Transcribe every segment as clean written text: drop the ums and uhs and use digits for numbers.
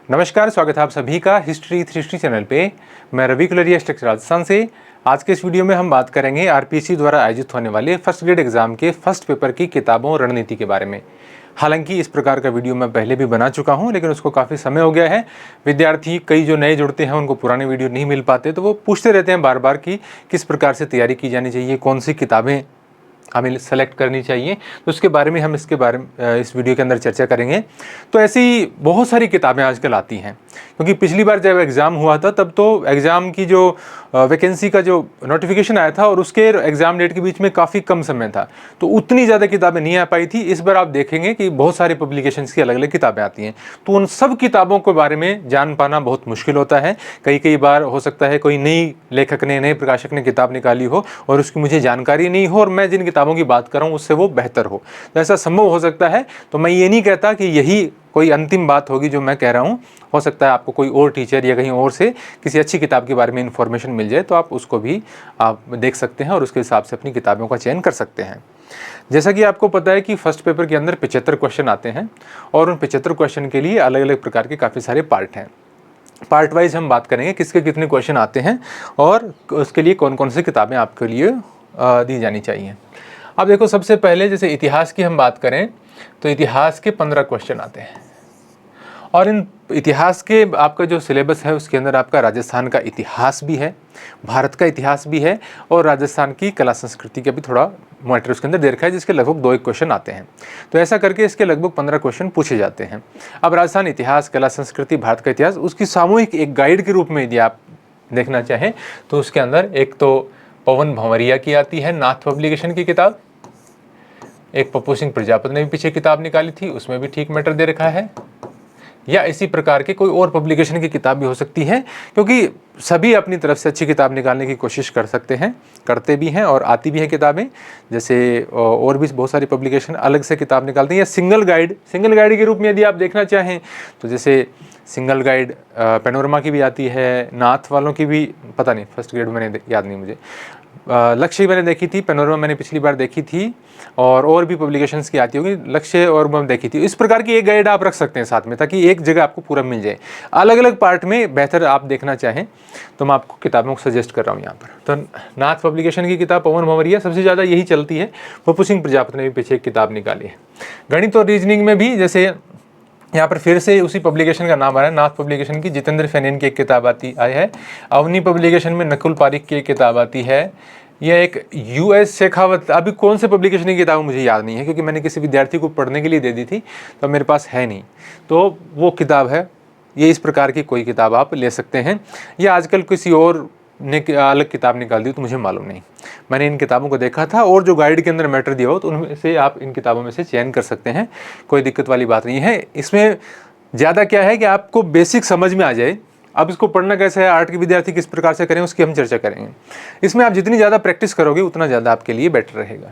नमस्कार, स्वागत है आप सभी का हिस्ट्री 360 चैनल पे। मैं रवि कुलरिया स्ट्रक्चर राजस्थान से। आज के इस वीडियो में हम बात करेंगे आरपीएससी द्वारा आयोजित होने वाले फर्स्ट ग्रेड एग्जाम के फर्स्ट पेपर की किताबों और रणनीति के बारे में। हालांकि इस प्रकार का वीडियो मैं पहले भी बना चुका हूं, लेकिन उसको काफ़ी समय हो गया है। विद्यार्थी कई जो नए जुड़ते हैं उनको पुराने वीडियो नहीं मिल पाते, तो वो पूछते रहते हैं बार बार कि किस प्रकार से तैयारी की जानी चाहिए, कौन सी किताबें हमें सेलेक्ट करनी चाहिए। तो उसके बारे में हम इस वीडियो के अंदर चर्चा करेंगे। तो ऐसी बहुत सारी किताबें आजकल आती हैं, क्योंकि पिछली बार जब एग्ज़ाम हुआ था तब तो एग्ज़ाम की जो वैकेंसी का जो नोटिफिकेशन आया था और उसके एग्ज़ाम डेट के बीच में काफ़ी कम समय था, तो उतनी ज़्यादा किताबें नहीं आ पाई थी। इस बार आप देखेंगे कि बहुत सारे पब्लिकेशंस की अलग अलग किताबें आती हैं, तो उन सब किताबों के बारे में जान पाना बहुत मुश्किल होता है। कई बार हो सकता है कोई नई लेखक ने, नए प्रकाशक ने किताब निकाली हो और उसकी मुझे जानकारी नहीं हो और मैं जिन किताबों की बात कर रहा हूँ उससे वो बेहतर हो, तो ऐसा संभव हो सकता है। तो मैं ये नहीं कहता कि यही कोई अंतिम बात होगी जो मैं कह रहा हूँ। हो सकता है आपको कोई और टीचर या कहीं और से किसी अच्छी किताब के बारे में इन्फॉर्मेशन मिल जाए, तो आप उसको भी आप देख सकते हैं और उसके हिसाब से अपनी किताबों का चयन कर सकते हैं। जैसा कि आपको पता है कि फर्स्ट पेपर के अंदर 75 क्वेश्चन आते हैं और उन 75 क्वेश्चन के लिए अलग अलग प्रकार के काफ़ी सारे पार्ट हैं। पार्ट वाइज हम बात करेंगे किसके कितने क्वेश्चन आते हैं और उसके लिए कौन कौन सी किताबें आपके लिए दी जानी चाहिए। अब देखो, सबसे पहले जैसे इतिहास की हम बात करें तो इतिहास के 15 क्वेश्चन आते हैं और इन इतिहास के आपका जो सिलेबस है उसके अंदर आपका राजस्थान का इतिहास भी है, भारत का इतिहास भी है और राजस्थान की कला संस्कृति का भी थोड़ा मैटर उसके अंदर दे रखा है, जिसके लगभग 2 क्वेश्चन आते हैं। तो ऐसा करके इसके लगभग 15 क्वेश्चन पूछे जाते हैं। अब राजस्थान इतिहास, कला संस्कृति, भारत का इतिहास, उसकी सामूहिक एक गाइड के रूप में यदि आप देखना चाहें तो उसके अंदर एक तो पवन भंवरिया की आती है, नाथ पब्लिकेशन की किताब। एक पप्पू सिंह प्रजापति ने भी पीछे किताब निकाली थी, उसमें भी ठीक मैटर दे रखा है। या इसी प्रकार के कोई और पब्लिकेशन की किताब भी हो सकती है, क्योंकि सभी अपनी तरफ से अच्छी किताब निकालने की कोशिश कर सकते हैं, करते भी हैं और आती भी हैं किताबें। जैसे और भी बहुत सारी पब्लिकेशन अलग से किताब निकालते हैं। या सिंगल गाइड के रूप में यदि आप देखना चाहें तो जैसे सिंगल गाइड पैनोरमा की भी आती है, नाथ वालों की भी पता नहीं, फर्स्ट ग्रेड मैंने याद नहीं मुझे। लक्ष्य मैंने देखी थी, पैनोरमा मैंने पिछली बार देखी थी और भी पब्लिकेशंस की आती होगी, लक्ष्य और मैं देखी थी। इस प्रकार की एक गाइड आप रख सकते हैं साथ में, ताकि एक जगह आपको पूरा मिल जाए। अलग अलग पार्ट में बेहतर आप देखना चाहें तो मैं आपको किताबों को सजेस्ट कर रहा हूँ यहाँ पर। तो नाथ पब्लिकेशन की किताब पवन भंवरिया सबसे ज़्यादा यही चलती है। पप्पू सिंह प्रजापति ने भी पीछे एक किताब निकाली है। गणित और रीजनिंग में भी जैसे यहाँ पर फिर से उसी पब्लिकेशन का नाम आ रहा है, नाथ पब्लिकेशन की जितेंद्र फैनिन की एक किताब आई है। अवनी पब्लिकेशन में नकुल पारिक की एक किताब आती है। यह एक यूएस शेखावत, अभी कौन से पब्लिकेशन की किताब मुझे याद नहीं है, क्योंकि मैंने किसी विद्यार्थी को पढ़ने के लिए दे दी थी तो मेरे पास है नहीं, तो वो किताब है। ये इस प्रकार की कोई किताब आप ले सकते हैं। या आजकल किसी और ने अलग किताब निकाल दी तो मुझे मालूम नहीं। मैंने इन किताबों को देखा था और जो गाइड के अंदर मैटर दिया हो तो उनमें से आप इन किताबों में से चयन कर सकते हैं, कोई दिक्कत वाली बात नहीं है। इसमें ज़्यादा क्या है कि आपको बेसिक समझ में आ जाए। अब इसको पढ़ना कैसे है, आर्ट के विद्यार्थी किस प्रकार से करें, उसकी हम चर्चा करेंगे। इसमें आप जितनी ज़्यादा प्रैक्टिस करोगे उतना ज़्यादा आपके लिए बेटर रहेगा।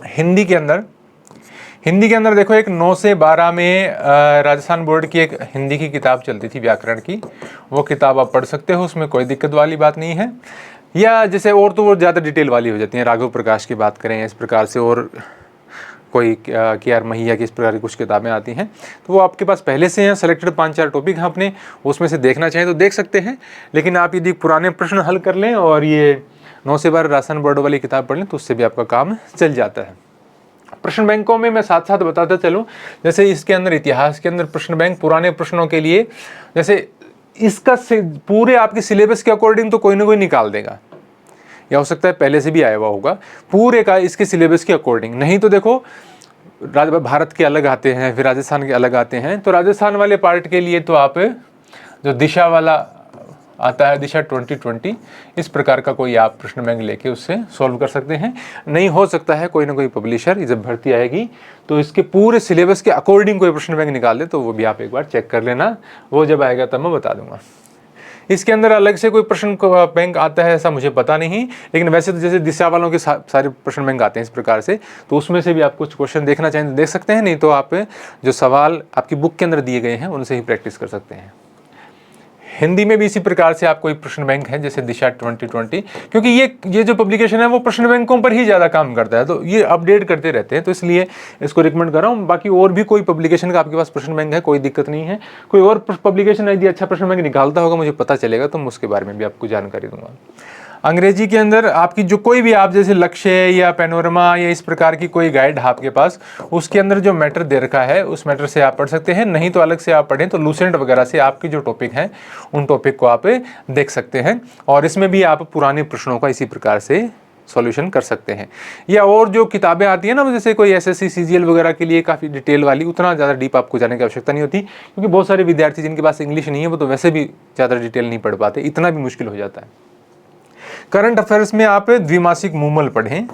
हिंदी के अंदर देखो, एक 9 से 12 में राजस्थान बोर्ड की एक हिंदी की किताब चलती थी व्याकरण की, वो किताब आप पढ़ सकते हो, उसमें कोई दिक्कत वाली बात नहीं है। या जैसे और तो वो ज़्यादा डिटेल वाली हो जाती हैं, राघव प्रकाश की बात करें इस प्रकार से, और कोई KR महिया की इस प्रकार की कुछ किताबें आती हैं, तो वो आपके पास पहले से हैं। सेलेक्टेड 5-4 टॉपिक हैं अपने, उसमें से देखना चाहें तो देख सकते हैं। लेकिन आप यदि पुराने प्रश्न हल कर लें और ये 9 से 12 राजस्थान बोर्ड वाली किताब पढ़ लें तो उससे भी आपका काम चल जाता है। प्रश्न बैंकों में मैं साथ साथ बताता चलूँ, जैसे इसके अंदर इतिहास के अंदर प्रश्न बैंक पुराने प्रश्नों के लिए, जैसे इसका पूरे आपके सिलेबस के अकॉर्डिंग तो कोई ना कोई निकाल देगा, या हो सकता है पहले से भी आया हुआ होगा पूरे का इसके सिलेबस के अकॉर्डिंग। नहीं तो देखो, भारत के अलग आते हैं, फिर राजस्थान के अलग आते हैं, तो राजस्थान वाले पार्ट के लिए तो आप जो दिशा वाला आता है, दिशा 2020, इस प्रकार का कोई आप प्रश्न बैंक लेके उससे सॉल्व कर सकते हैं। नहीं हो सकता है कोई ना कोई पब्लिशर जब भर्ती आएगी तो इसके पूरे सिलेबस के अकॉर्डिंग कोई प्रश्न बैंक निकाल दे, तो वो भी आप एक बार चेक कर लेना, वो जब आएगा तब मैं बता दूंगा। इसके अंदर अलग से कोई प्रश्न बैंक आता है ऐसा मुझे पता नहीं, लेकिन वैसे तो जैसे दिशा वालों के सारे प्रश्न बैंक आते हैं इस प्रकार से, तो उसमें से भी आप कुछ क्वेश्चन देखना चाहें तो देख सकते हैं। नहीं तो आप जो सवाल आपकी बुक के अंदर दिए गए हैं उनसे ही प्रैक्टिस कर सकते हैं। हिंदी में भी इसी प्रकार से आपको एक प्रश्न बैंक है जैसे दिशा 2020, क्योंकि ये जो पब्लिकेशन है वो प्रश्न बैंकों पर ही ज़्यादा काम करता है, तो ये अपडेट करते रहते हैं, तो इसलिए इसको रिकमेंड कर रहा हूँ। बाकी और भी कोई पब्लिकेशन का आपके पास प्रश्न बैंक है, कोई दिक्कत नहीं है। कोई और पब्लिकेशन यदि अच्छा प्रश्न बैंक निकालता होगा, मुझे पता चलेगा, तो मैं उसके बारे में भी आपको जानकारी दूंगा। अंग्रेजी के अंदर आपकी जो कोई भी आप जैसे लक्ष्य या पैनोरमा या इस प्रकार की कोई गाइड आपके पास, उसके अंदर जो मैटर दे रखा है उस मैटर से आप पढ़ सकते हैं, नहीं तो अलग से आप पढ़ें तो लूसेंट वगैरह से आपके जो टॉपिक हैं उन टॉपिक को आप देख सकते हैं, और इसमें भी आप पुराने प्रश्नों का इसी प्रकार से सॉल्यूशन कर सकते हैं। या और जो किताबें आती है ना, जैसे कोई एसएससी सीजीएल वगैरह के लिए काफ़ी डिटेल वाली, उतना ज़्यादा डीप आपको जाने की आवश्यकता नहीं होती, क्योंकि बहुत सारे विद्यार्थी जिनके पास इंग्लिश नहीं है वो तो वैसे भी ज़्यादा डिटेल नहीं पढ़ पाते, इतना भी मुश्किल हो जाता है। करंट अफेयर्स में आप द्विमासिक मूमल पढ़ें।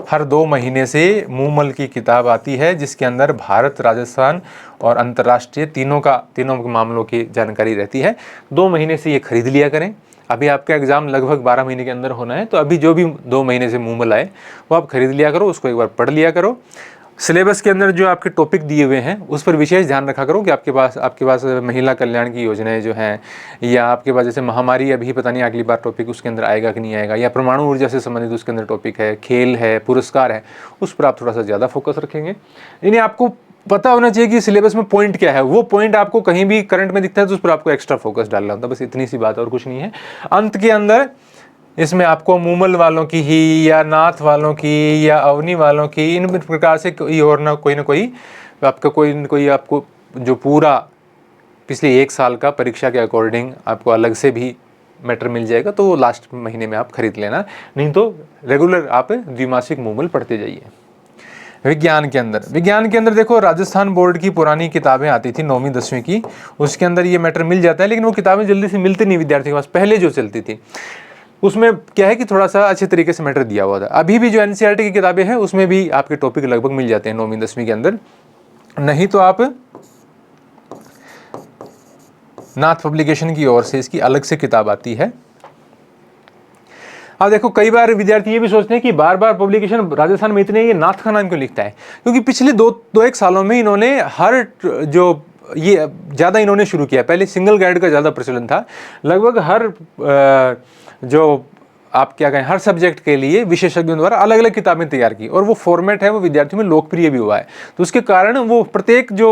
हर 2 महीने से मूमल की किताब आती है जिसके अंदर भारत, राजस्थान और अंतर्राष्ट्रीय तीनों के मामलों की जानकारी रहती है। 2 महीने से ये खरीद लिया करें। अभी आपका एग्ज़ाम लगभग 12 महीने के अंदर होना है, तो अभी जो भी 2 महीने से मूमल आए वो आप खरीद लिया करो, उसको एक बार पढ़ लिया करो। सिलेबस के अंदर जो आपके टॉपिक दिए हुए हैं उस पर विशेष ध्यान रखा करो कि आपके पास महिला कल्याण की योजनाएं जो हैं, या आपके पास जैसे महामारी, अभी पता नहीं अगली बार टॉपिक उसके अंदर आएगा कि नहीं आएगा, या परमाणु ऊर्जा से संबंधित उसके अंदर टॉपिक है, खेल है, पुरस्कार है, उस पर आप थोड़ा सा ज़्यादा फोकस रखेंगे। इन्हें आपको पता होना चाहिए कि सिलेबस में पॉइंट क्या है, वो पॉइंट आपको कहीं भी करंट में दिखता है तो उस पर आपको एक्स्ट्रा फोकस डालना होता है, बस इतनी सी बात और कुछ नहीं है। अंत के अंदर इसमें आपको मूमल वालों की ही या नाथ वालों की या अवनी वालों की, इन प्रकार से कोई और ना कोई आपका कोई आपको जो पूरा पिछले 1 साल का परीक्षा के अकॉर्डिंग आपको अलग से भी मैटर मिल जाएगा, तो वो लास्ट महीने में आप खरीद लेना, नहीं तो रेगुलर आप द्विमासिक मूमल पढ़ते जाइए। विज्ञान के अंदर देखो, राजस्थान बोर्ड की पुरानी किताबें आती थी 9वीं 10वीं की, उसके अंदर ये मैटर मिल जाता है, लेकिन वो किताबें जल्दी से मिलती नहीं विद्यार्थी के पास, पहले जो चलती थी उसमें क्या है कि थोड़ा सा अच्छे तरीके से मैटर दिया हुआ था। अभी भी जो एनसीईआरटी की किताबें हैं उसमें भी आपके टॉपिक लगभग मिल जाते हैं 9वीं 10वीं के अंदर, नहीं तो आप नाथ पब्लिकेशन की ओर से इसकी अलग से किताब आती है। अब देखो, कई बार विद्यार्थी ये भी सोचते हैं कि बार बार पब्लिकेशन राजस्थान में इतने, ये नाथ का नाम क्यों लिखता है, क्योंकि पिछले 2-1 सालों में इन्होंने हर जो ये ज़्यादा इन्होंने शुरू किया। पहले सिंगल गाइड का ज़्यादा प्रचलन था, लगभग हर जो आप क्या कहें, हर सब्जेक्ट के लिए विशेषज्ञों द्वारा अलग अलग किताबें तैयार की, और वो फॉर्मेट है वो विद्यार्थियों में लोकप्रिय भी हुआ है, तो उसके कारण वो प्रत्येक जो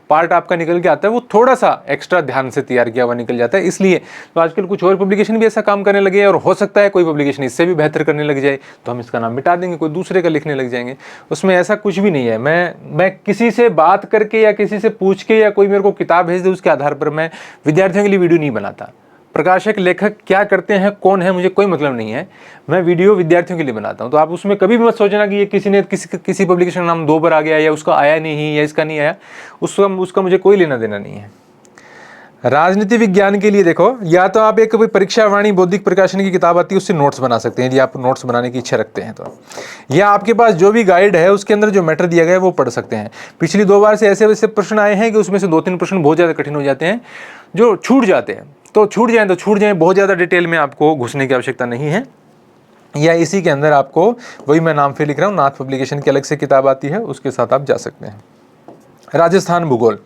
पार्ट आपका निकल के आता है वो थोड़ा सा एक्स्ट्रा ध्यान से तैयार किया हुआ निकल जाता है। इसलिए तो आजकल कुछ और पब्लिकेशन भी ऐसा काम करने लगे हैं, और हो सकता है कोई पब्लिकेशन इससे भी बेहतर करने लग जाए, तो हम इसका नाम मिटा देंगे, कोई दूसरे का लिखने लग जाएंगे। उसमें ऐसा कुछ भी नहीं है। मैं किसी से बात करके या किसी से पूछ के या कोई मेरे को किताब भेज दे उसके आधार पर मैं विद्यार्थियों के लिए वीडियो नहीं बनाता। प्रकाशक, लेखक क्या करते हैं, कौन है, मुझे कोई मतलब नहीं है, मैं वीडियो विद्यार्थियों के लिए बनाता हूं। तो आप उसमें कभी भी मत सोचना कि ये किसी पब्लिकेशन का नाम 2 बार आ गया, या उसका आया नहीं, या इसका नहीं आया, उसका मुझे कोई लेना देना नहीं है। राजनीति विज्ञान के लिए देखो, या तो आप एक परीक्षा वाणी बौद्धिक प्रकाशन की किताब आती है उससे नोट्स बना सकते हैं यदि आप नोट्स बनाने की इच्छा रखते हैं तो, या आपके पास जो भी गाइड है उसके अंदर जो मैटर दिया गया है वो पढ़ सकते हैं। पिछली 2 बार से ऐसे प्रश्न आए हैं कि उसमें से 2-3 प्रश्न बहुत ज़्यादा कठिन हो जाते हैं, जो छूट जाते हैं, तो छूट जाएं, बहुत ज़्यादा डिटेल में आपको घुसने की आवश्यकता नहीं है। या इसी के अंदर आपको, वही मैं नाम पे लिख रहा हूँ, नाथ पब्लिकेशन की अलग से किताब आती है, उसके साथ आप जा सकते हैं। राजस्थान भूगोल,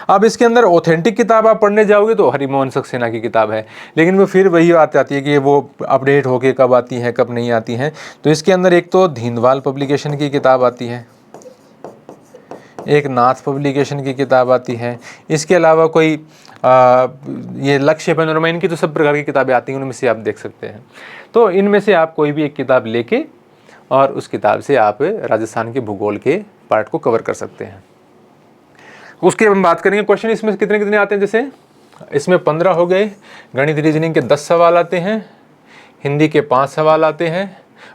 अब इसके अंदर ऑथेंटिक किताब आप पढ़ने जाओगे तो हरिमोहन सक्सेना की किताब है, लेकिन वो फिर वही बात आती है कि वो अपडेट होके कब आती है कब नहीं आती है। तो इसके अंदर एक तो धींदवाल पब्लिकेशन की किताब आती है, एक नाथ पब्लिकेशन की किताब आती है, इसके अलावा कोई ये लक्ष्य पैनोरमा, इनकी तो सब प्रकार की किताबें आती हैं, उनमें से आप देख सकते हैं। तो इनमें से आप कोई भी एक किताब लेके और उस किताब से आप राजस्थान के भूगोल के पार्ट को कवर कर सकते हैं। उसके हम बात करेंगे क्वेश्चन इसमें कितने कितने आते हैं। जैसे इसमें 15 हो गए, गणित रीजनिंग के 10 सवाल आते हैं, हिंदी के 5 सवाल आते हैं,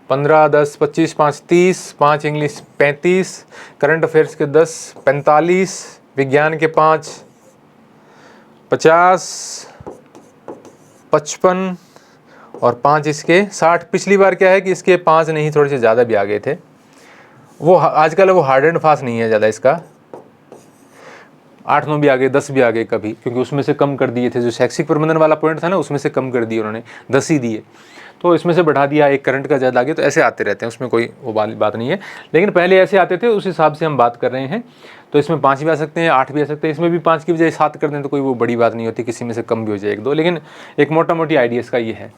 15, 10, 25, 5, 30, 5 इंग्लिश 35, करंट अफेयर्स के 10, 45, विज्ञान के 5, 50, 55 और 5 इसके 60। पिछली बार क्या है कि इसके 5 नहीं, थोड़े से ज़्यादा भी आ गए थे। वो आजकल वो हार्ड एंड फास्ट नहीं है ज़्यादा इसका। 8 9 भी आ गए, 10 भी आ गए कभी, क्योंकि उसमें से कम कर दिए थे। जो शैक्षिक प्रबंधन वाला पॉइंट था ना, उसमें से कम कर दिए उन्होंने, 10 ही दिए, तो इसमें से बढ़ा दिया, एक करंट का ज़्यादा आ गया, तो ऐसे आते रहते हैं, उसमें कोई वो वाली बात नहीं है। लेकिन पहले ऐसे आते थे, उस हिसाब से हम बात कर रहे हैं। तो इसमें 5 भी आ सकते हैं, 8 भी आ सकते हैं, इसमें भी 5 की बजाय 7 कर दें तो कोई वो बड़ी बात नहीं होती, किसी में से कम भी हो जाए 1 2, लेकिन एक मोटा मोटी आइडिया इसका ये है।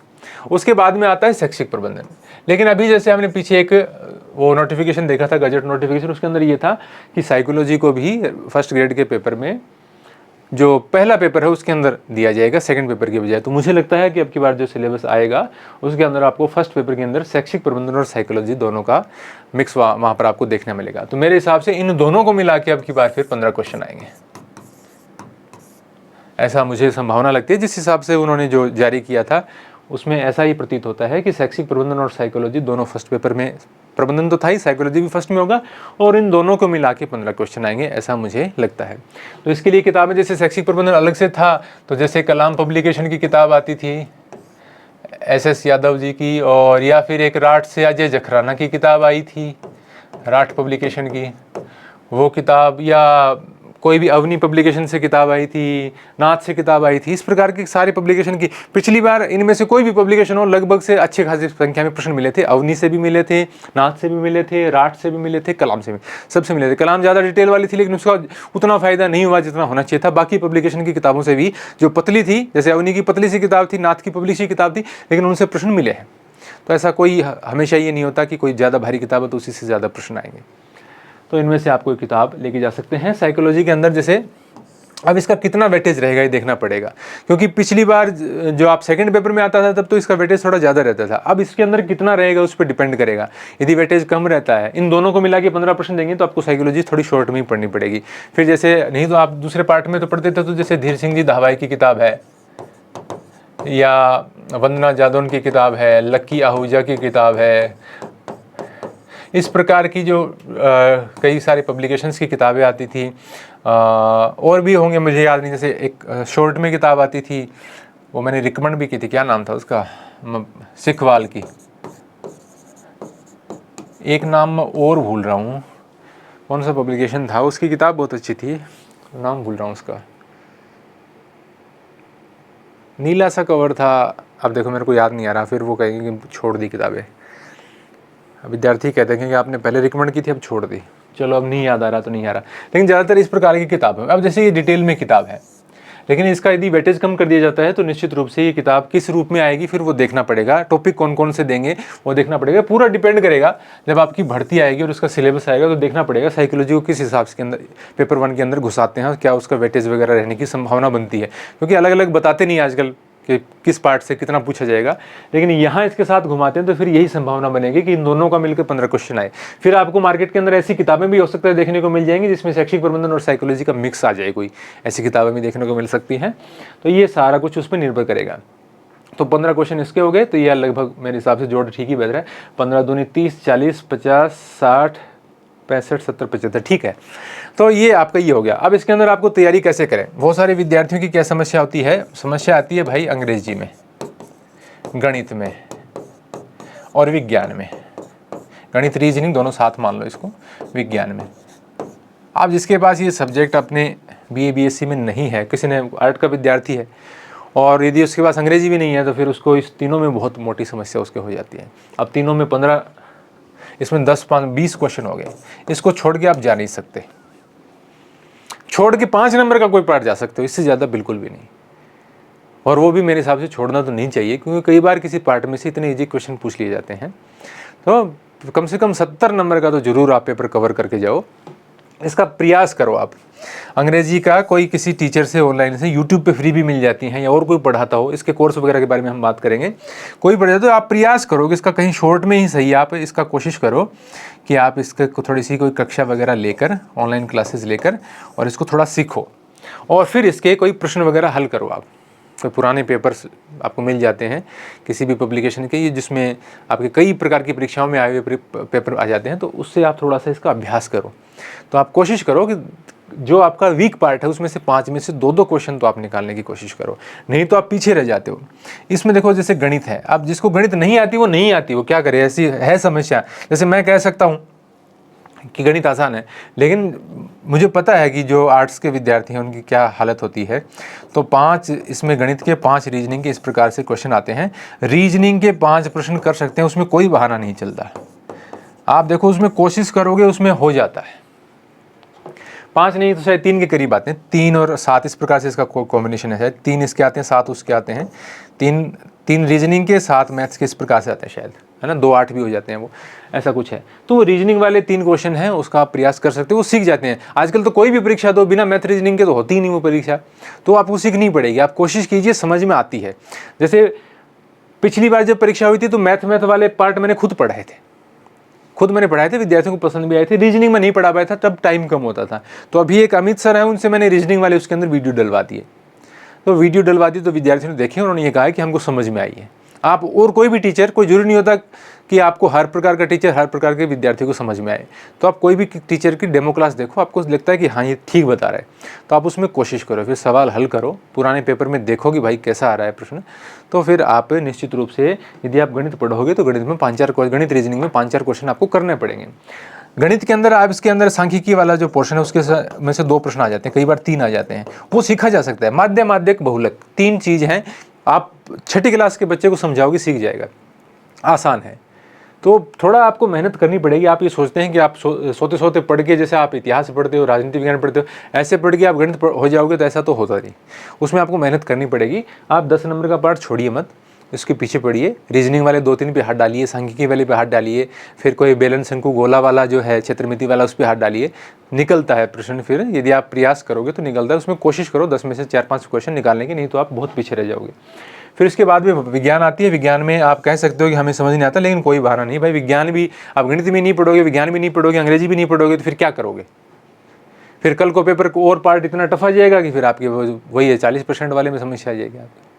उसके बाद में आता है शैक्षिक प्रबंधन। लेकिन अभी जैसे हमने पीछे एक वो नोटिफिकेशन देखा था, गजट नोटिफिकेशन, उसके अंदर ये था कि साइकोलॉजी को भी फर्स्ट ग्रेड के पेपर में जो पहला पेपर है उसके अंदर दिया जाएगा, सेकंड पेपर के बजाय। तो मुझे लगता है कि अब की बार जो सिलेबस आएगा उसके अंदर आपको फर्स्ट पेपर के अंदर शैक्षिक प्रबंधन और साइकोलॉजी दोनों का मिक्स वहाँ पर आपको देखने मिलेगा। तो मेरे हिसाब से इन दोनों को मिला के अब की बार फिर 15 क्वेश्चन आएंगे, ऐसा मुझे संभावना लगती है। जिस हिसाब से उन्होंने जो जारी किया था उसमें ऐसा ही प्रतीत होता है कि शैक्षिक प्रबंधन और साइकोलॉजी दोनों फर्स्ट पेपर में, प्रबंधन तो था ही, साइकोलॉजी भी फर्स्ट में होगा, और इन दोनों को मिला के 15 क्वेश्चन आएंगे, ऐसा मुझे लगता है। तो इसके लिए किताबें, जैसे शैक्षिक प्रबंधन अलग से था, तो जैसे कलाम पब्लिकेशन की किताब आती थी SS यादव जी की, और या फिर एक राठ से अजय जखराना की किताब आई थी, राठ पब्लिकेशन की वो किताब, या कोई भी अवनी पब्लिकेशन से किताब आई थी, नाथ से किताब आई थी, इस प्रकार की सारी पब्लिकेशन की। पिछली बार इनमें से कोई भी पब्लिकेशन हो, लगभग से अच्छे खासी संख्या में प्रश्न मिले थे। अवनी से भी मिले थे, नाथ से भी मिले थे, राठ से भी मिले थे, कलाम से भी, सबसे मिले थे। कलाम ज़्यादा डिटेल वाली थी, लेकिन उसका उतना फ़ायदा नहीं हुआ जितना होना चाहिए था। बाकी पब्लिकेशन की किताबों से भी जो पतली थी, जैसे अवनी की पतली सी किताब थी, नाथ की पब्लिक सी किताब थी, लेकिन उनसे प्रश्न मिले हैं। तो ऐसा कोई हमेशा ये नहीं होता कि कोई ज़्यादा भारी किताब है तो उसी से ज़्यादा प्रश्न आएंगे। तो इनमें से आप कोई किताब लेके जा सकते हैं। साइकोलॉजी के अंदर जैसे अब इसका कितना वेटेज रहेगा ये देखना पड़ेगा, क्योंकि पिछली बार जो आप सेकंड पेपर में आता था तब तो इसका वेटेज थोड़ा ज़्यादा रहता था। अब इसके अंदर कितना रहेगा उस पर डिपेंड करेगा। यदि वेटेज कम रहता है, इन दोनों को मिला के 15 प्रश्न देंगे, तो आपको साइकोलॉजी थोड़ी शॉर्ट में ही पढ़नी पड़ेगी। फिर जैसे नहीं तो आप दूसरे पार्ट में तो पढ़ते थे, तो जैसे धीर सिंह जी धावाई की किताब है, या वंदना जादौन की किताब है, लक्की आहूजा की किताब है, इस प्रकार की जो कई सारी पब्लिकेशंस की किताबें आती थी, और भी होंगे मुझे याद नहीं। जैसे एक शॉर्ट में किताब आती थी, वो मैंने रिकमेंड भी की थी, क्या नाम था उसका, सिखवाल की, एक नाम मैं और भूल रहा हूँ, कौन सा पब्लिकेशन था, उसकी किताब बहुत अच्छी थी, नाम भूल रहा हूँ उसका, नीला सा कवर था। अब देखो मेरे को याद नहीं आ रहा, फिर वो कहेंगे कि छोड़ दी किताबें। विद्यार्थी कहते हैं कि आपने पहले रिकमेंड की थी, अब छोड़ दी। चलो अब नहीं याद आ रहा तो नहीं आ रहा, लेकिन ज़्यादातर इस प्रकार की किताब है। अब जैसे ये डिटेल में किताब है, लेकिन इसका यदि वेटेज कम कर दिया जाता है तो निश्चित रूप से ये किताब किस रूप में आएगी फिर वो देखना पड़ेगा। टॉपिक कौन कौन से देंगे वो देखना पड़ेगा। पूरा डिपेंड करेगा, जब आपकी भर्ती आएगी और उसका सिलेबस आएगा तो देखना पड़ेगा साइकोलॉजी को किस हिसाब से अंदर पेपर 1 के अंदर घुसाते हैं, क्या उसका वेटेज वगैरह रहने की संभावना बनती है, क्योंकि अलग अलग बताते नहीं आजकल कि किस पार्ट से कितना पूछा जाएगा। लेकिन यहाँ इसके साथ घुमाते हैं तो फिर यही संभावना बनेगी कि इन दोनों का मिलकर 15 क्वेश्चन आए। फिर आपको मार्केट के अंदर ऐसी किताबें भी हो सकता है देखने को मिल जाएंगी जिसमें शैक्षिक प्रबंधन और साइकोलॉजी का मिक्स आ जाए, कोई ऐसी किताबें भी देखने को मिल सकती हैं। तो ये सारा कुछ उस पर निर्भर करेगा। तो 15 क्वेश्चन इसके हो गए, तो ये लगभग मेरे हिसाब से जोड़ ठीक ही बैठ रहा है। 15 दूनी 30, 40, 50, 60, 65, 70, 75, ठीक है। तो ये आपका ये हो गया। अब इसके अंदर आपको तैयारी कैसे करें। बहुत सारे विद्यार्थियों की क्या समस्या होती है, समस्या आती है भाई अंग्रेजी में, गणित में और विज्ञान में। गणित रीजनिंग दोनों साथ मान लो इसको, विज्ञान में। आप जिसके पास ये सब्जेक्ट अपने BA BSc में नहीं है, किसी ने आर्ट का विद्यार्थी है और यदि उसके पास अंग्रेजी भी नहीं है, तो फिर उसको इस तीनों में बहुत मोटी समस्या उसके हो जाती है। अब तीनों में 15, इसमें 10, 5, 20 क्वेश्चन हो गए। इसको छोड़ के आप जा नहीं सकते। छोड़ के 5 नंबर का कोई पार्ट जा सकते हो, इससे ज़्यादा बिल्कुल भी नहीं। और वो भी मेरे हिसाब से छोड़ना तो नहीं चाहिए, क्योंकि कई बार किसी पार्ट में से इतने इजी क्वेश्चन पूछ लिए जाते हैं। तो कम से कम 70 नंबर का तो ज़रूर आप पेपर कवर करके जाओ। इसका प्रयास करो आप। अंग्रेजी का कोई किसी टीचर से ऑनलाइन से यूट्यूब पे फ्री भी मिल जाती हैं, या और कोई पढ़ाता हो, इसके कोर्स वगैरह के बारे में हम बात करेंगे। कोई पढ़ाता तो आप प्रयास करो कि इसका कहीं शॉर्ट में ही सही आप इसका कोशिश करो कि आप इसका थोड़ी सी कोई कक्षा वगैरह लेकर, ऑनलाइन क्लासेस लेकर, और इसको थोड़ा सीखो, और फिर इसके कोई प्रश्न वगैरह हल करो। आप तो पुराने पेपर्स आपको मिल जाते हैं किसी भी पब्लिकेशन के, ये जिसमें आपके कई प्रकार की परीक्षाओं में आए हुए पेपर आ जाते हैं, तो उससे आप थोड़ा सा इसका अभ्यास करो। तो आप कोशिश करो कि जो आपका वीक पार्ट है उसमें से 5 में से 2-2 क्वेश्चन तो आप निकालने की कोशिश करो, नहीं तो आप पीछे रह जाते हो। इसमें देखो जैसे गणित है, अब जिसको गणित नहीं आती वो नहीं आती, वो क्या करे, ऐसी है समस्या। जैसे मैं कह सकता हूँ कि गणित आसान है, लेकिन मुझे पता है कि जो आर्ट्स के विद्यार्थी हैं उनकी क्या हालत होती है। तो 5 इसमें गणित के 5 रीजनिंग के इस प्रकार से क्वेश्चन आते हैं। रीजनिंग के 5 प्रश्न कर सकते हैं, उसमें कोई बहाना नहीं चलता। आप देखो उसमें कोशिश करोगे उसमें हो जाता है। 5 नहीं तो शायद 3 के करीब आते हैं, 3 और 7 इस प्रकार से इसका कॉम्बिनेशन है। शायद 3 इसके आते हैं, 7 उसके आते हैं। 3 रीजनिंग के, 7 मैथ्स के इस प्रकार से आते हैं शायद, है ना। 2 8 भी हो जाते हैं, वो ऐसा कुछ है। तो रीजनिंग वाले 3 क्वेश्चन हैं, उसका आप प्रयास कर सकते हो, वो सीख जाते हैं। आजकल तो कोई भी परीक्षा दो बिना मैथ रीजनिंग के तो होती ही नहीं वो परीक्षा, तो आपको सीखनी पड़ेगी। आप कोशिश कीजिए, समझ में आती है। जैसे पिछली बार जब परीक्षा हुई थी तो मैथ वाले पार्ट मैंने खुद पढ़ाए थे, मैंने पढ़ाए थे, विद्यार्थियों को पसंद भी आए थे। रीजनिंग में नहीं पढ़ा पाया था, तब टाइम कम होता था। तो अभी एक अमित सर है, उनसे मैंने रीजनिंग वाले उसके अंदर वीडियो डलवा दिए। तो वीडियो डलवा दी तो विद्यार्थियों ने देखे, उन्होंने ये कहा कि हमको समझ में आई है। आप और कोई भी टीचर, कोई जरूरी नहीं होता कि आपको हर प्रकार का टीचर हर प्रकार के विद्यार्थी को समझ में आए। तो आप कोई भी टीचर की डेमो क्लास देखो, आपको लगता है कि हाँ ये ठीक बता रहा है, तो आप उसमें कोशिश करो, फिर सवाल हल करो, पुराने पेपर में देखो कि भाई कैसा आ रहा है प्रश्न। तो फिर आप निश्चित रूप से, यदि आप गणित पढ़ोगे तो गणित में 5-4 गणित रीजनिंग में 5-4 क्वेश्चन आपको करने पड़ेंगे। गणित के अंदर आप इसके अंदर सांख्यिकी वाला जो पोर्शन है उसके में से 2 प्रश्न आ जाते हैं, कई बार 3 आ जाते हैं, वो सीखा जा सकता है। माध्य, माध्यक, बहुलक 3 चीज हैं, आप 6ठी क्लास के बच्चे को समझाओगे सीख जाएगा, आसान है। तो थोड़ा आपको मेहनत करनी पड़ेगी। आप ये सोचते हैं कि आप सोते सोते पढ़ के, जैसे आप इतिहास पढ़ते हो, राजनीति विज्ञान पढ़ते हो, ऐसे पढ़ के आप गणित हो जाओगे, तो ऐसा तो होता नहीं। उसमें आपको मेहनत करनी पड़ेगी। आप 10 नंबर का पार्ट छोड़िए मत, इसके पीछे पढ़िए। रीजनिंग वाले 2-3 पे हाथ डालिए, सांख्यिकी वाले पे हाथ डालिए, फिर कोई बेलन शंकु गोला वाला जो है, क्षेत्रमिति वाला, उस पर हाथ डालिए। निकलता है प्रश्न, फिर यदि आप प्रयास करोगे तो निकलता है। उसमें कोशिश करो 10 में से 4-5 क्वेश्चन निकालने की, नहीं तो आप बहुत पीछे रह जाओगे। फिर इसके बाद में विज्ञान आती है। विज्ञान में आप कह सकते हो कि हमें समझ नहीं आता, लेकिन कोई बहाना नहीं भाई। विज्ञान भी आप गणित भी नहीं पढ़ोगे, विज्ञान भी नहीं पढ़ोगे, अंग्रेजी भी नहीं पढ़ोगे, तो फिर क्या करोगे? फिर कल को पेपर को और पार्ट इतना टफ आ जाएगा कि फिर आपके वही है 40% वाले में समस्या आ जाएगी आपकी।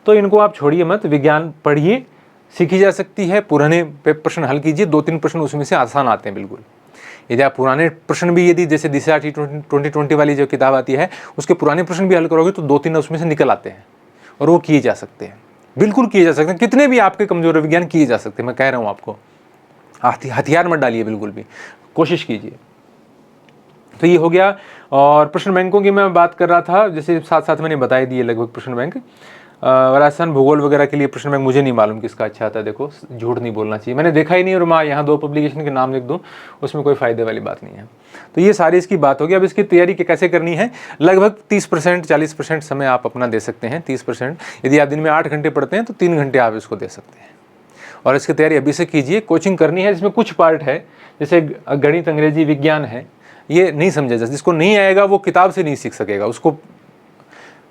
तो इनको आप छोड़िए मत, विज्ञान पढ़िए, सीखी जा सकती है। पुराने प्रश्न हल कीजिए, 2-3 प्रश्न उसमें से आसान आते हैं बिल्कुल। यदि आप पुराने प्रश्न भी, यदि जैसे दिशा 2020 वाली जो किताब आती है, उसके पुराने प्रश्न भी हल करोगे तो 2-3 उसमें से निकल आते हैं, और वो किए जा सकते हैं, बिल्कुल किए जा सकते हैं। कितने भी आपके कमजोर विज्ञान किए जा सकते हैं, मैं कह रहा हूँ आपको। हथियार मत डालिए, बिल्कुल भी कोशिश कीजिए। तो ये हो गया। और प्रश्न बैंकों की मैं बात कर रहा था, जैसे साथ साथ मैंने बताई दिए लगभग प्रश्न बैंक। राजस्थान भूगोल वगैरह के लिए प्रश्न बैंक मुझे नहीं मालूम किसका अच्छा आता है। देखो, झूठ नहीं बोलना चाहिए, मैंने देखा ही नहीं, और मैं यहाँ 2 पब्लिकेशन के नाम लिख दूँ, उसमें कोई फायदे वाली बात नहीं है। तो ये सारी इसकी बात होगी। अब इसकी तैयारी कैसे करनी है? लगभग 30% 40% समय आप अपना दे सकते हैं। 30% यदि आप दिन में 8 घंटे पढ़ते हैं तो 3 घंटे आप इसको दे सकते हैं, और इसकी तैयारी अभी से कीजिए। कोचिंग करनी है, जिसमें कुछ पार्ट है, जैसे गणित, अंग्रेजी, विज्ञान है, ये नहीं समझा जा, जिसको नहीं आएगा वो किताब से नहीं सीख सकेगा,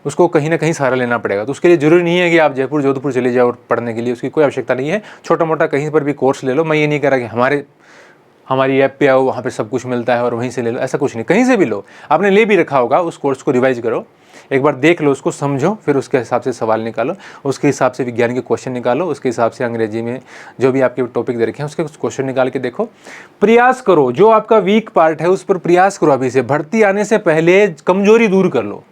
उसको कहीं ना कहीं सहारा लेना पड़ेगा। तो उसके लिए जरूरी नहीं है कि आप जयपुर जोधपुर चले जाओ और पढ़ने के लिए, उसकी कोई आवश्यकता नहीं है। छोटा मोटा कहीं पर भी कोर्स ले लो। मैं ये नहीं कह रहा कि हमारी ऐप पे आओ, वहाँ पे सब कुछ मिलता है और वहीं से ले लो, ऐसा कुछ नहीं। कहीं से भी लो, आपने ले भी रखा होगा, उस कोर्स को रिवाइज करो, एक बार देख लो, उसको समझो, फिर उसके हिसाब से सवाल निकालो, उसके हिसाब से विज्ञान के क्वेश्चन निकालो, उसके हिसाब से अंग्रेजी में जो भी आपके टॉपिक दे रखे हैं उसके क्वेश्चन निकाल के देखो। प्रयास करो, जो आपका वीक पार्ट है उस पर प्रयास करो। अभी से भर्ती आने से पहले कमजोरी दूर कर लो।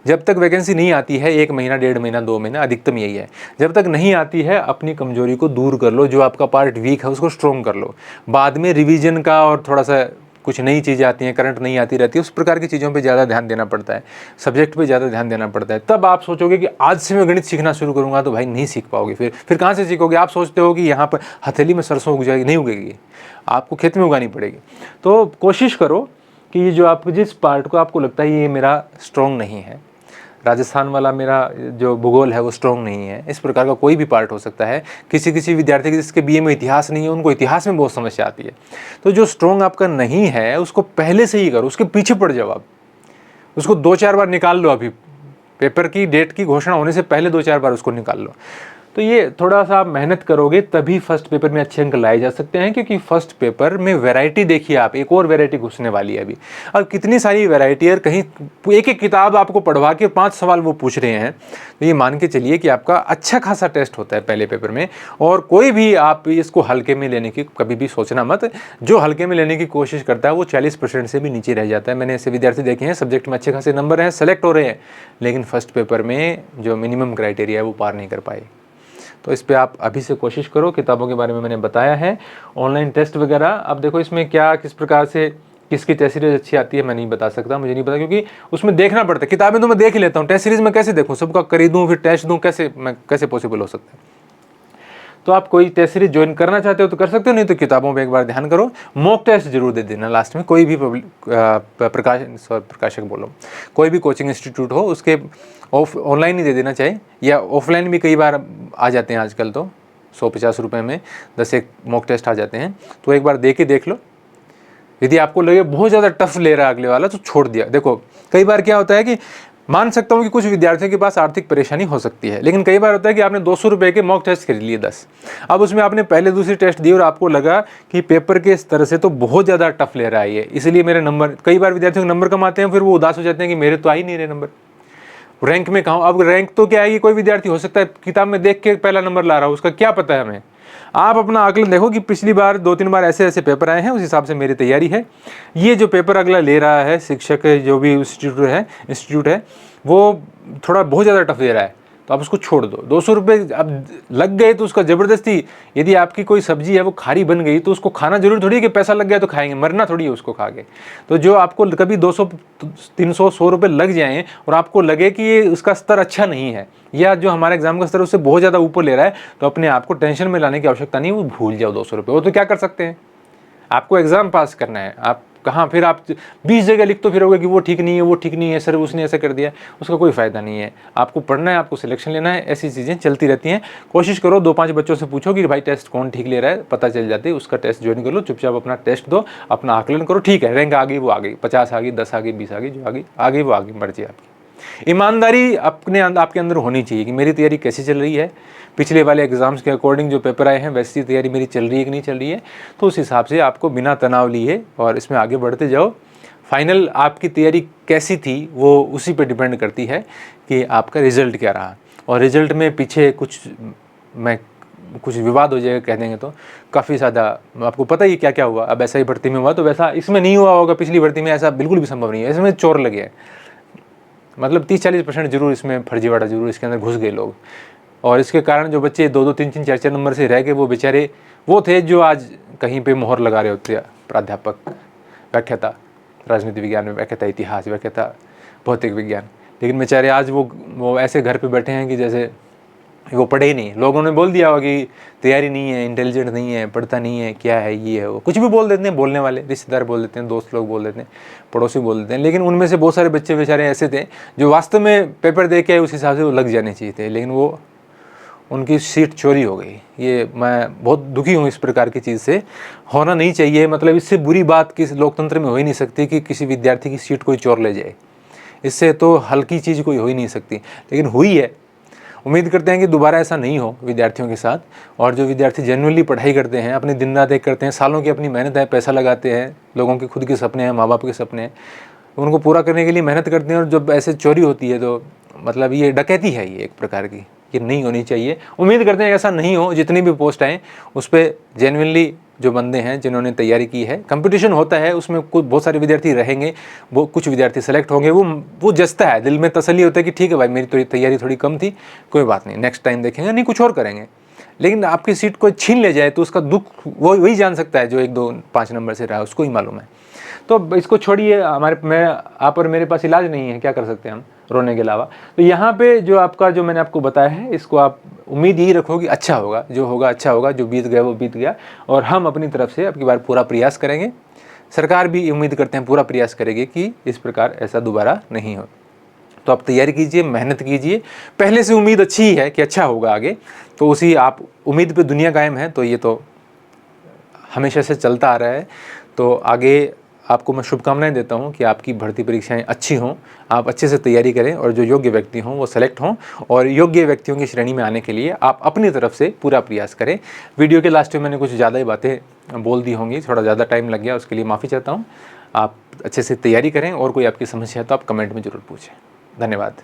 जब तक वैकेंसी नहीं आती है, 1 महीना, 1.5 महीना, 2 महीना, अधिकतम यही है, जब तक नहीं आती है अपनी कमजोरी को दूर कर लो। जो आपका पार्ट वीक है उसको स्ट्रॉन्ग कर लो। बाद में रिवीजन का और थोड़ा सा कुछ नई चीज़ें आती हैं, करंट नहीं आती रहती है, उस प्रकार की चीज़ों पे ज़्यादा ध्यान देना पड़ता है, सब्जेक्ट पे ज़्यादा ध्यान देना पड़ता है। तब आप सोचोगे कि आज से मैं गणित सीखना शुरू करूँगा, तो भाई नहीं सीख पाओगे। फिर कहाँ से सीखोगे? आप सोचते हो कि यहाँ पर हथेली में सरसों उग जाएगी, नहीं उगेगी, आपको खेत में उगानी पड़ेगी। तो कोशिश करो कि ये जो आपको जिस पार्ट को आपको लगता है ये मेरा स्ट्रॉन्ग नहीं है, राजस्थान वाला मेरा जो भूगोल है वो स्ट्रॉन्ग नहीं है, इस प्रकार का कोई भी पार्ट हो सकता है। किसी विद्यार्थी जिसके बीए में इतिहास नहीं है, उनको इतिहास में बहुत समस्या आती है। तो जो स्ट्रॉन्ग आपका नहीं है उसको पहले से ही करो, उसके पीछे पड़ जाओ आप, उसको 2-4 बार निकाल लो। अभी पेपर की डेट की घोषणा होने से पहले 2-4 बार उसको निकाल लो। तो ये थोड़ा सा आप मेहनत करोगे तभी फर्स्ट पेपर में अच्छे अंक लाए जा सकते हैं, क्योंकि फर्स्ट पेपर में वैरायटी देखिए आप, एक और वैरायटी घुसने वाली है अभी। अब कितनी सारी वैरायटी है, कहीं एक किताब आपको पढ़वा के 5 सवाल वो पूछ रहे हैं, तो ये मान के चलिए कि आपका अच्छा खासा टेस्ट होता है पहले पेपर में। और कोई भी आप इसको हल्के में लेने की कभी भी सोचना मत। जो हल्के में लेने की कोशिश करता है वो 40% से भी नीचे रह जाता है। मैंने ऐसे विद्यार्थी देखे हैं, सब्जेक्ट में अच्छे खासे नंबर हैं, सेलेक्ट हो रहे हैं, लेकिन फर्स्ट पेपर में जो मिनिमम क्राइटेरिया है वो पार नहीं कर पाए। तो इस पर आप अभी से कोशिश करो। किताबों के बारे में मैंने बताया है। ऑनलाइन टेस्ट वगैरह, अब देखो इसमें क्या किस प्रकार से किसकी टेस्ट सीरीज अच्छी आती है मैं नहीं बता सकता, मुझे नहीं पता, क्योंकि उसमें देखना पड़ता है। किताबें तो मैं देख ही लेता हूँ, टेस्ट सीरीज में कैसे देखूँ, सबका खरीदूँ फिर टेस्ट दूँ, कैसे पॉसिबल हो सकता है। तो आप कोई टेस्ट सीरीज ज्वाइन करना चाहते हो तो कर सकते हो, नहीं तो किताबों पे एक बार ध्यान करो। मॉक टेस्ट जरूर दे देना लास्ट में। कोई भी प्रकाशक बोलो, कोई भी कोचिंग इंस्टीट्यूट हो उसके ऑनलाइन ही दे देना चाहिए, या ऑफलाइन भी कई बार आ जाते हैं आजकल, तो 150 रुपये में 10 एक मॉक टेस्ट आ जाते हैं। तो एक बार दे के देख लो। यदि आपको लगे बहुत ज़्यादा टफ ले रहा है अगले वाला तो छोड़ दिया। देखो कई बार क्या होता है कि मान सकता हूँ कि कुछ विद्यार्थियों के पास आर्थिक परेशानी हो सकती है, लेकिन कई बार होता है कि आपने 200 रुपये के मॉक टेस्ट खरीद लिए 10, अब उसमें आपने पहले दूसरी टेस्ट दी और आपको लगा कि पेपर के स्तर से तो बहुत ज़्यादा टफ ले रहा है ये, इसलिए मेरे नंबर, कई बार विद्यार्थियों के नंबर कम आते हैं, फिर वो उदास हो जाते हैं कि मेरे तो आ ही नहीं रहे नंबर, रैंक में कहाँ। अब रैंक तो क्या है कि कोई विद्यार्थी हो सकता है किताब में देख के पहला नंबर ला रहा हो, उसका क्या पता है हमें। आप अपना आकलन देखो कि पिछली बार 2-3 बार ऐसे पेपर आए हैं, उस हिसाब से मेरी तैयारी है। ये जो पेपर अगला ले रहा है शिक्षक, जो भी इंस्टीट्यूट है वो थोड़ा बहुत ज़्यादा टफ ले रहा है, तो आप उसको छोड़ दो। 200 रुपये अब लग गए तो उसका ज़बरदस्ती, यदि आपकी कोई सब्जी है वो खारी बन गई तो उसको खाना जरूरी थोड़ी है कि पैसा लग गया तो खाएंगे, मरना थोड़ी है उसको खा के। तो जो आपको कभी 200, 300, 100 रुपये लग जाएँ और आपको लगे कि ये उसका स्तर अच्छा नहीं है, या जो हमारे एग्जाम का स्तर उससे बहुत ज़्यादा ऊपर ले रहा है, तो अपने आप को टेंशन में लाने की आवश्यकता नहीं है, वो भूल जाओ 200 रुपये। वो तो क्या कर सकते हैं, आपको एग्ज़ाम पास करना है। आप कहाँ फिर आप 20 जगह लिख तो फिरोगे कि वो ठीक नहीं है, वो ठीक नहीं है सर, उसने ऐसा कर दिया, उसका कोई फ़ायदा नहीं है। आपको पढ़ना है, आपको सिलेक्शन लेना है, ऐसी चीज़ें चलती रहती हैं। कोशिश करो 2-5 बच्चों से पूछो कि भाई टेस्ट कौन ठीक ले रहा है, पता चल जाती है, उसका टेस्ट ज्वाइन कर लो, चुपचाप अपना टेस्ट दो, अपना आकलन करो। ठीक है, रैंक आ गई वो आ गई, 50 आ गई, 10 आ गई, 20 आ गई, जो आ गई वो आ गई, मर्जी आपकी। ईमानदारी आपके अंदर होनी चाहिए कि मेरी तैयारी कैसी चल रही है, पिछले वाले एग्जाम्स के अकॉर्डिंग जो पेपर आए हैं वैसी तैयारी मेरी चल रही है कि नहीं चल रही है। तो उस हिसाब से आपको बिना तनाव लिए और इसमें आगे बढ़ते जाओ। फाइनल आपकी तैयारी कैसी थी वो उसी पे डिपेंड करती है कि आपका रिजल्ट क्या रहा। और रिजल्ट में पीछे कुछ विवाद हो जाएगा कह देंगे तो काफ़ी ज़्यादा, आपको पता ही क्या क्या हुआ। अब ऐसा ही भर्ती में हुआ तो वैसा इसमें नहीं हुआ होगा, पिछली भर्ती में ऐसा बिल्कुल भी संभव नहीं है। इसमें चोर लगे हैं, मतलब 30-40% जरूर इसमें फर्जीवाड़ा जरूर इसके अंदर घुस गए लोग। और इसके कारण जो बच्चे 2-2, 3-3, 4-4 नंबर से रह गए वो बेचारे वो थे जो आज कहीं पे मोहर लगा रहे होते, प्राध्यापक, व्याख्याता, राजनीति विज्ञान में व्याख्याता, इतिहास व्याख्याता, भौतिक विज्ञान, लेकिन बेचारे आज वो ऐसे घर पे बैठे हैं कि जैसे वो पढ़े ही नहीं। लोगों ने बोल दिया होगा कि तैयारी नहीं है, इंटेलिजेंट नहीं है, पढ़ता नहीं है, क्या है ये है वो, कुछ भी बोल देते हैं बोलने वाले, रिश्तेदार बोल देते हैं, दोस्त लोग बोल देते हैं, पड़ोसी बोल देते हैं। लेकिन उनमें से बहुत सारे बच्चे बेचारे ऐसे थे जो वास्तव में पेपर दे के उस हिसाब से वो लग जाने चाहिए थे, लेकिन वो उनकी सीट चोरी हो गई। ये मैं बहुत दुखी हूँ, इस प्रकार की चीज़ से होना नहीं चाहिए। मतलब इससे बुरी बात किसी लोकतंत्र में हो ही नहीं सकती कि किसी विद्यार्थी की सीट कोई चोर ले जाए। इससे तो हल्की चीज़ कोई हो ही नहीं सकती, लेकिन हुई है। उम्मीद करते हैं कि दोबारा ऐसा नहीं हो विद्यार्थियों के साथ। और जो विद्यार्थी जेन्युइनली पढ़ाई करते हैं, अपने दिन रात एक करते हैं, सालों की अपनी मेहनत है, पैसा लगाते हैं, लोगों के खुद के सपने हैं, माँ बाप के सपने हैं, उनको पूरा करने के लिए मेहनत करते हैं। और जब ऐसे चोरी होती है तो मतलब ये डकैती है, ये एक प्रकार की, ये नहीं होनी चाहिए। उम्मीद करते हैं ऐसा नहीं हो। जितनी भी पोस्ट आएँ उस पर जेन्युइनली जो बंदे हैं जिन्होंने तैयारी की है, कंपटीशन होता है उसमें कुछ बहुत सारे विद्यार्थी रहेंगे, वो कुछ विद्यार्थी सेलेक्ट होंगे, वो जचता है, दिल में तसल्ली होता है कि ठीक है भाई मेरी तो तैयारी थोड़ी कम थी, कोई बात नहीं, नेक्स्ट टाइम देखेंगे, नहीं कुछ और करेंगे। लेकिन आपकी सीट को छीन ले जाए तो उसका दुख वो वही जान सकता है जो 1, 2, 5 नंबर से रहा, उसको ही मालूम है। तो इसको छोड़िए, आप और मेरे पास इलाज नहीं है, क्या कर सकते हैं हम रोने के अलावा। तो यहाँ पे जो मैंने आपको बताया है, इसको आप उम्मीद यही रखो कि अच्छा होगा, जो होगा अच्छा होगा, जो बीत गया वो बीत गया। और हम अपनी तरफ से अब की बार पूरा प्रयास करेंगे, सरकार भी उम्मीद करते हैं पूरा प्रयास करेगी कि इस प्रकार ऐसा दोबारा नहीं हो। तो आप तैयारी कीजिए, मेहनत कीजिए, पहले से उम्मीद अच्छी ही है कि अच्छा होगा आगे, तो उसी आप उम्मीद पे दुनिया कायम है, तो ये तो हमेशा से चलता आ रहा है। तो आगे आपको मैं शुभकामनाएं देता हूं कि आपकी भर्ती परीक्षाएं अच्छी हों, आप अच्छे से तैयारी करें और जो योग्य व्यक्ति हों वो सेलेक्ट हों। और योग्य व्यक्तियों की श्रेणी में आने के लिए आप अपनी तरफ से पूरा प्रयास करें। वीडियो के लास्ट में मैंने कुछ ज़्यादा ही बातें बोल दी होंगी, थोड़ा ज़्यादा टाइम लग गया, उसके लिए माफ़ी चाहता हूँ। आप अच्छे से तैयारी करें और कोई आपकी समस्या है तो आप कमेंट में ज़रूर पूछें। धन्यवाद।